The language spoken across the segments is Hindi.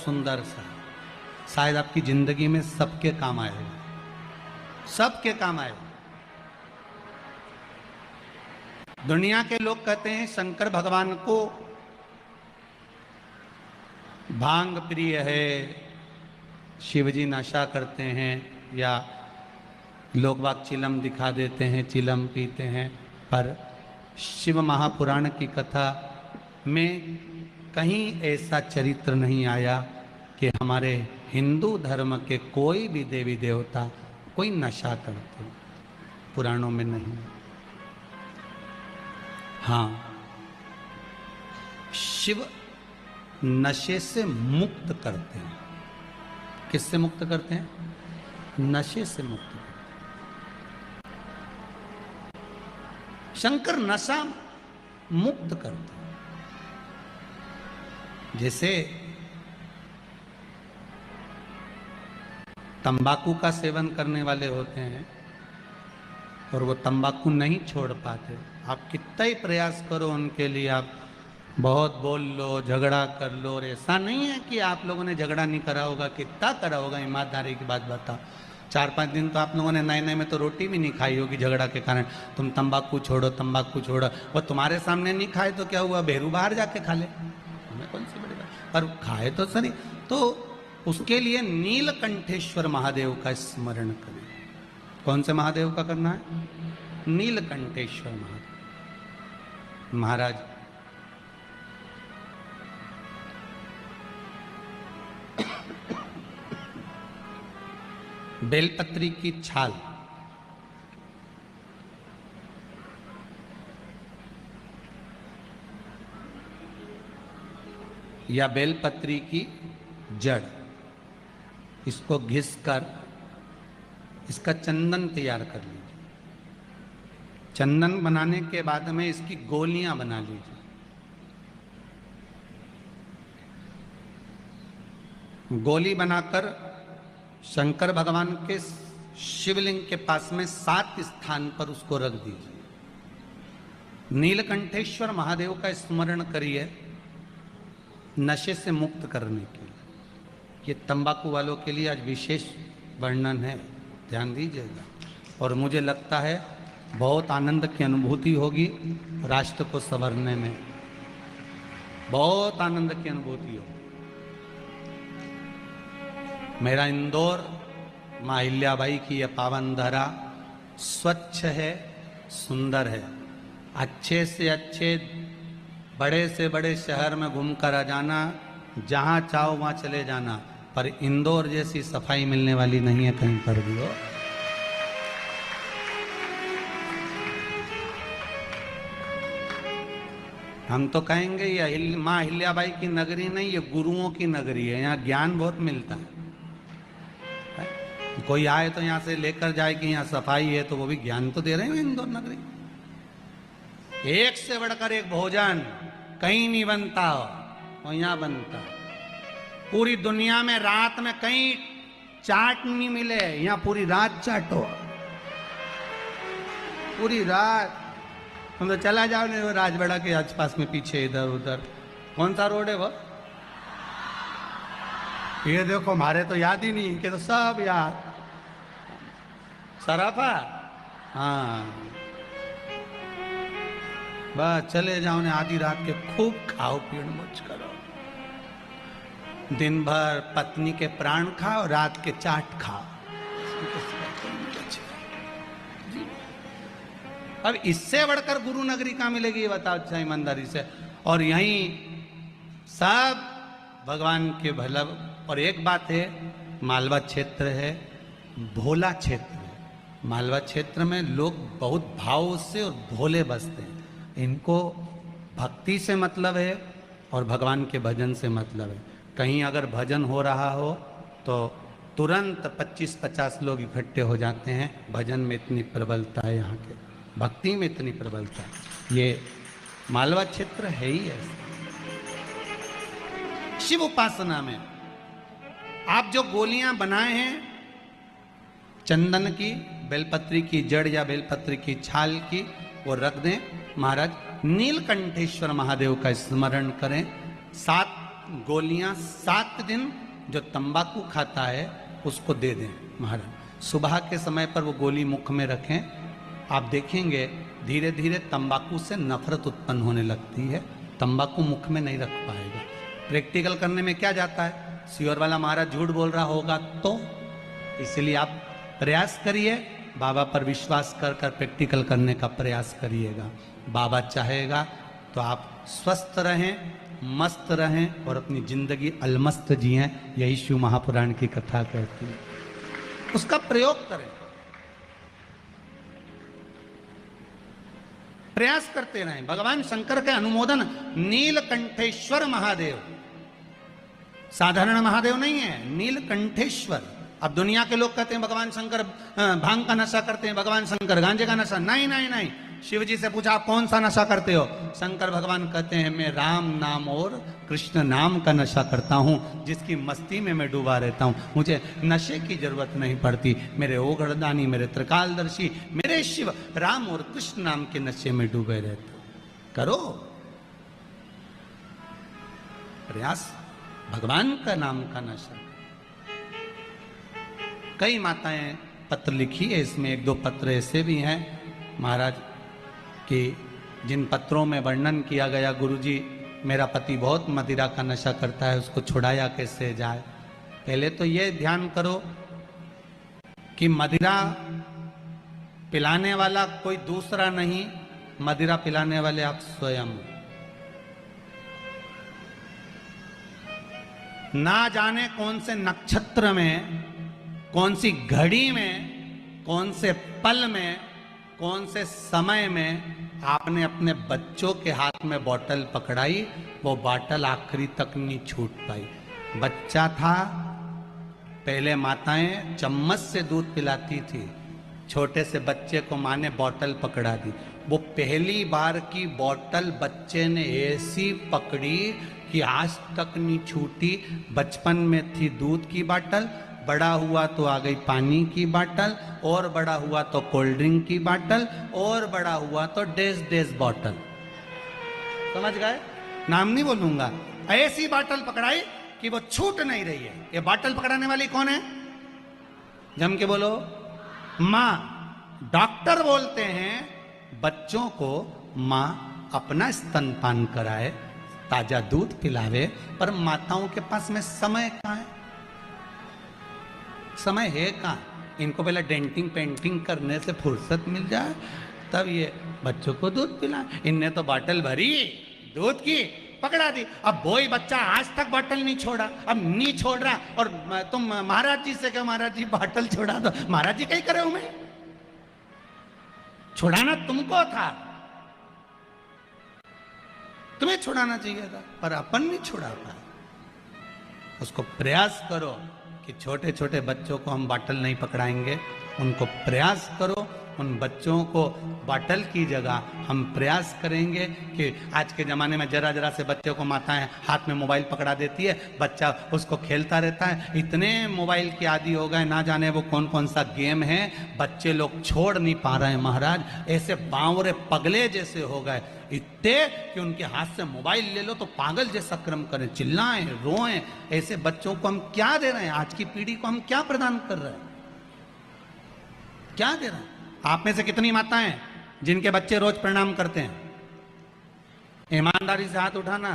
सुंदर सा, शायद आपकी जिंदगी में सबके काम आएगा, सबके काम आएगा। दुनिया के लोग कहते हैं शंकर भगवान को भांग प्रिय है, शिवजी नशा करते हैं, या लोग बाग चिलम दिखा देते हैं, चिलम पीते हैं। पर शिव महापुराण की कथा में कहीं ऐसा चरित्र नहीं आया कि हमारे हिंदू धर्म के कोई भी देवी देवता कोई नशा करते, पुराणों में नहीं। हाँ, शिव नशे से मुक्त करते हैं। किससे मुक्त करते हैं? नशे से मुक्त करते हैं। शंकर नशा मुक्त करते हैं। जैसे तंबाकू का सेवन करने वाले होते हैं और वो तंबाकू नहीं छोड़ पाते, आप कितना ही प्रयास करो उनके लिए, आप बहुत बोल लो, झगड़ा कर लो, और ऐसा नहीं है कि आप लोगों ने झगड़ा नहीं करा होगा, कितना करा होगा, ईमानदारी की बात बताओ। 4-5 दिन तो आप लोगों ने नए नए में तो रोटी भी नहीं खाई होगी झगड़ा के कारण। तुम तंबाकू छोड़ो, तंबाकू छोड़ो, वो तुम्हारे सामने नहीं खाए तो क्या हुआ, बेरू बाहर जाके खा ले, हमें कौन सी बड़ी बात, पर खाए तो सही। तो उसके लिए नीलकंठेश्वर महादेव का स्मरण करें। कौन से महादेव का करना है? नीलकंठेश्वर महादेव महाराज। बेलपत्री की छाल या बेलपत्री की जड़, इसको घिसकर इसका चंदन तैयार कर लीजिए। चंदन बनाने के बाद में इसकी गोलियां बना लीजिए। गोली बनाकर शंकर भगवान के शिवलिंग के पास में 7 स्थान पर उसको रख दीजिए। नीलकंठेश्वर महादेव का स्मरण करिए नशे से मुक्त करने के लिए। ये तंबाकू वालों के लिए आज विशेष वर्णन है, ध्यान दीजिएगा। और मुझे लगता है बहुत आनंद की अनुभूति होगी राष्ट्र को संवरने में, बहुत आनंद की अनुभूति होगी। मेरा इंदौर माँ अहिल्याबाई की यह पावन धरा स्वच्छ है, सुंदर है। अच्छे से अच्छे, बड़े से बड़े शहर में घूमकर आ जाना, जहाँ चाहो वहाँ चले जाना, पर इंदौर जैसी सफाई मिलने वाली नहीं है कहीं पर भी हो। हम तो कहेंगे ये माँ अहिल्याबाई की नगरी नहीं, ये गुरुओं की नगरी है। यहाँ ज्ञान बहुत मिलता है। कोई आए तो यहाँ से लेकर जाए कि यहाँ सफाई है, तो वो भी ज्ञान तो दे रहे हैं इंदौर नगरी। एक से बढ़कर एक भोजन कहीं नहीं बनता हो, और यहाँ बनता। पूरी दुनिया में रात में कहीं चाट नहीं मिले, यहाँ पूरी रात चाटो, पूरी रात। हम तो चला जाओ नहीं, वो राजवाड़ा के आसपास में पीछे इधर उधर, कौन सा रोड है वो, ये देखो, हमारे तो याद ही नहीं, इनके तो सब याद। सराफा, हाँ, बस चले जाओ ने, आधी रात के खूब खाओ पीड़ मौज करो, दिन भर पत्नी के प्राण खाओ, रात के चाट खाओ। अब इससे बढ़कर गुरु नगरी कहाँ मिलेगी ये बताओ अच्छा ईमानदारी से। और यहीं सब भगवान के भला। और एक बात है, मालवा क्षेत्र है, भोला क्षेत्र है। मालवा क्षेत्र में लोग बहुत भाव से और भोले बसते हैं। इनको भक्ति से मतलब है और भगवान के भजन से मतलब है। कहीं अगर भजन हो रहा हो तो तुरंत 25-50 लोग इकट्ठे हो जाते हैं। भजन में इतनी प्रबलता है, यहाँ के भक्ति में इतनी प्रबलता है। ये मालवा क्षेत्र है ही ऐसा। शिव उपासना में आप जो गोलियां बनाए हैं चंदन की, बेलपत्री की जड़ या बेलपत्री की छाल की, वो रख दें। महाराज नीलकंठेश्वर महादेव का स्मरण करें। 7 गोलियां 7 दिन जो तंबाकू खाता है उसको दे दें महाराज। सुबह के समय पर वो गोली मुख में रखें, आप देखेंगे धीरे धीरे तंबाकू से नफरत उत्पन्न होने लगती है, तंबाकू मुख में नहीं रख पाएगा। प्रैक्टिकल करने में क्या जाता है, सियोर वाला महाराज झूठ बोल रहा होगा तो, इसलिए आप प्रयास करिए, बाबा पर विश्वास कर कर प्रैक्टिकल करने का प्रयास करिएगा। बाबा चाहेगा तो आप स्वस्थ रहें, मस्त रहें और अपनी जिंदगी अलमस्त जिएं। यही शिव महापुराण की कथा कहती है, उसका प्रयोग करें, प्रयास करते रहें। भगवान शंकर के अनुमोदन नीलकंठेश्वर महादेव, साधारण महादेव नहीं है, नीलकंठेश्वर। अब दुनिया के लोग कहते हैं भगवान शंकर भांग का नशा करते हैं, भगवान शंकर गांजे का नशा, नहीं नहीं नहीं। शिव जी से पूछा आप कौन सा नशा करते हो, शंकर भगवान कहते हैं मैं राम नाम और कृष्ण नाम का नशा करता हूँ, जिसकी मस्ती में मैं डूबा रहता हूँ, मुझे नशे की जरूरत नहीं पड़ती। मेरे ओघड़दानी, मेरे त्रिकालदर्शी, मेरे शिव राम और कृष्ण नाम के नशे में डूबे रहते। करो प्रयास, भगवान का नाम का नशा। कई माताएं पत्र लिखी है, इसमें 1-2 पत्र ऐसे भी हैं महाराज कि जिन पत्रों में वर्णन किया गया, गुरुजी मेरा पति बहुत मदिरा का नशा करता है, उसको छुड़ाया कैसे जाए। पहले तो ये ध्यान करो कि मदिरा पिलाने वाला कोई दूसरा नहीं, मदिरा पिलाने वाले आप स्वयं। ना जाने कौन से नक्षत्र में, कौन सी घड़ी में, कौन से पल में, कौन से समय में आपने अपने बच्चों के हाथ में बोतल पकड़ाई, वो बोतल आखिरी तक नहीं छूट पाई। बच्चा था, पहले माताएं चम्मच से दूध पिलाती थी, छोटे से बच्चे को माँ ने बोतल पकड़ा दी। वो पहली बार की बोतल बच्चे ने ऐसी पकड़ी कि आज तक नहीं छूटी। बचपन में थी दूध की बोतल, बड़ा हुआ तो आ गई पानी की बोतल, और बड़ा हुआ तो कोल्ड ड्रिंक की बोतल, और बड़ा हुआ तो डेज बोतल। समझ गए, नाम नहीं बोलूंगा। ऐसी बोतल पकड़ाई कि वो छूट नहीं रही है। ये बोतल पकड़ाने वाली कौन है, जम के बोलो, माँ। डॉक्टर बोलते हैं बच्चों को माँ अपना स्तनपान कराए, ताजा दूध पिलावे, पर माताओं के पास में समय कहाँ है, समय है कहाँ। इनको पहले डेंटिंग पेंटिंग करने से फुर्सत मिल जाए तब ये बच्चों को दूध पिलाए। इनने तो बोतल भरी दूध की, पकड़ा दी। अब वही बच्चा आज तक बोतल नहीं छोड़ा, अब नहीं छोड़ रहा, और तुम महाराज जी से कहो महाराज जी बोतल छोड़ा दो। महाराज जी कहीं करे हो, मैं छुड़ाना तुमको था, तुम्हें छुड़ाना चाहिए था, पर अपन नहीं छुड़ा पाए। उसको प्रयास करो कि छोटे छोटे बच्चों को हम बोतल नहीं पकड़ाएंगे, उनको प्रयास करो उन बच्चों को बोतल की जगह हम प्रयास करेंगे कि आज के ज़माने में जरा जरा से बच्चों को माताएं हाथ में मोबाइल पकड़ा देती है, बच्चा उसको खेलता रहता है। इतने मोबाइल के आदी हो गए, ना जाने वो कौन कौन सा गेम है, बच्चे लोग छोड़ नहीं पा रहे हैं महाराज। ऐसे बावरे पगले जैसे हो गए इतने कि उनके हाथ से मोबाइल ले लो तो पागल जैसा क्रम करें, चिल्लाएं, रोएं। ऐसे बच्चों को हम क्या दे रहे हैं, आज की पीढ़ी को हम क्या प्रदान कर रहे हैं, क्या दे रहे हैं। आप में से कितनी माताएं जिनके बच्चे रोज प्रणाम करते हैं, ईमानदारी से हाथ उठाना।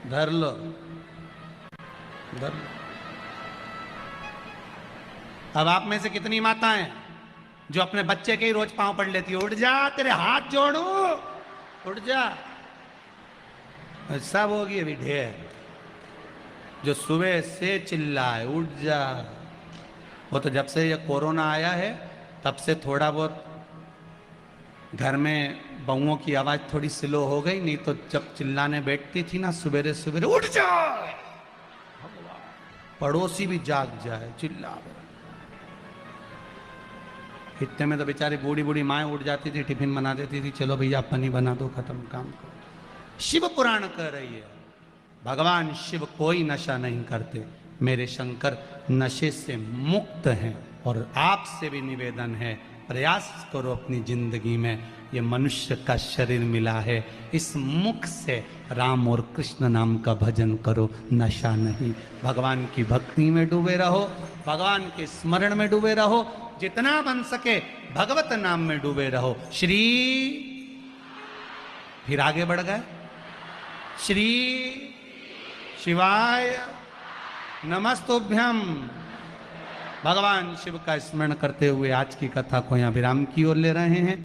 धर लो, धर लो। अब आप में से कितनी माताएं जो अपने बच्चे के ही रोज पांव पड़ लेती है, उठ जा तेरे हाथ जोड़ू, उठ जा। सब होगी अभी ढेर जो सुबह से चिल्लाए उठ जा। वो तो जब से ये कोरोना आया है तब से थोड़ा बहुत घर में बहुओं की आवाज थोड़ी स्लो हो गई, नहीं तो जब चिल्लाने बैठती थी ना सवेरे सवेरे, उठ जा, पड़ोसी भी जाग जाए चिल्ला। इतने में तो बेचारी बूढ़ी बूढ़ी माएँ उठ जाती थी, टिफिन बना देती थी, चलो भैया पनी बना दो, खत्म काम करो। शिव पुराण कह रही है भगवान शिव कोई नशा नहीं करते, मेरे शंकर नशे से मुक्त हैं। और आपसे भी निवेदन है प्रयास करो अपनी जिंदगी में। ये मनुष्य का शरीर मिला है, इस मुख से राम और कृष्ण नाम का भजन करो, नशा नहीं। भगवान की भक्ति में डूबे रहो, भगवान के स्मरण में डूबे रहो, जितना बन सके भगवत नाम में डूबे रहो। श्री, फिर आगे बढ़ गए, श्री शिवाय नमस्तुभ्यम। भगवान शिव का स्मरण करते हुए आज की कथा को यहाँ विराम की ओर ले रहे हैं।